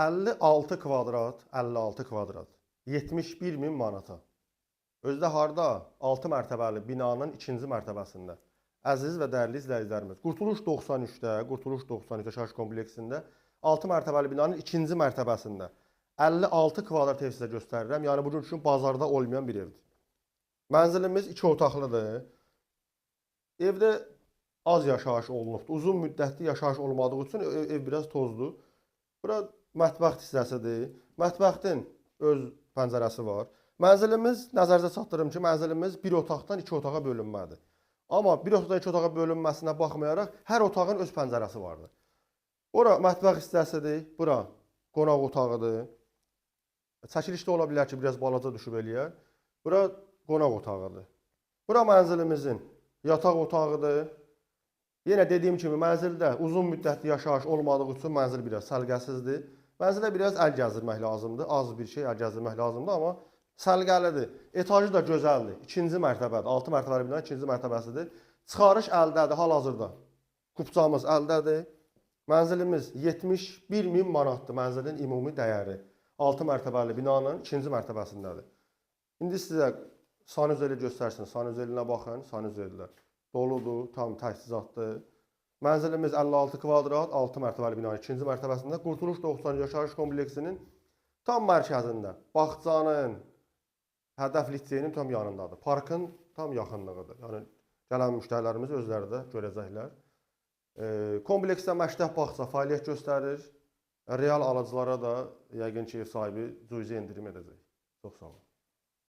56 kvadrat, 56 kvadrat, 71 min manata. Özdə harda? 6 mərtəbəli binanın ikinci mərtəbəsində. Əziz və dəyərli izləyicilərimiz, Qurtuluş 93-də yaşayış kompleksində 6 mərtəbəli binanın ikinci mərtəbəsində 56 kvadrat ev sizə göstərirəm. Yəni bugün üçün bazarda olmayan bir evdir. Mənzilimiz 2 otaqlıdır. Evdə az yaşayış olunubdur. Uzun müddətli yaşayış olmadığı üçün ev biraz tozdur. Bura mətbəx hissəsidir. Mətbəxin öz pəncərəsi var. Mənzilimiz, nəzərinizə çatdırım ki, mənzilimiz bir otaqdan 2 otağa bölünmədir. Amma bir otaqdan 2 otağa bölünməsinə baxmayaraq, hər otağın öz pəncərəsi vardır. Bura mətbəx hissəsidir, bura qonaq otağıdır. Çəkilişdə ola bilər ki, biraz balaca düşüb eləyər. Bura qonaq otağıdır. Bura mənzilimizin yataq otağıdır. Yenə dediyim kimi, mənzildə uzun müddətli yaşayış olmadığı üçün mənzil biraz səliqəsizdir. Mənzilə biraz əl gəzdirmək lazımdır. Az bir şey əl gəzdirmək lazımdır, amma səliqəlidir. Etajı da gözəldir. İkinci mərtəbədir. 6 mərtəbəli binanın ikinci mərtəbəsidir. Çıxarış əldədir hal-hazırda. Kupçamız əldədir. Mənzilimiz 71 min manatdır. Mənzilin ümumi dəyəri. 6 mərtəbəli binanın ikinci mərtəbəsindədir. İndi sizə sanuzeli göstərsin. Sanuzelinə baxın. Sanuzellər doludur, tam təchizatdır. Mənzilimiz 56 kvadrat, 6 mərtəbəli binanın ikinci mərtəbəsində. Qurtuluş 90 yaşayış kompleksinin tam mərkəzində. Bağçanın, hədəf liseyinin tam yanındadır. Parkın tam yaxınlığıdır. Yəni gələn müştərilərimiz özləri də görəcəklər. Kompleksdə məktəb bağça fəaliyyət göstərir. Real alıcılara da yəqin ki, ev sahibi cüzi endirim edəcək. Çox sağ olun.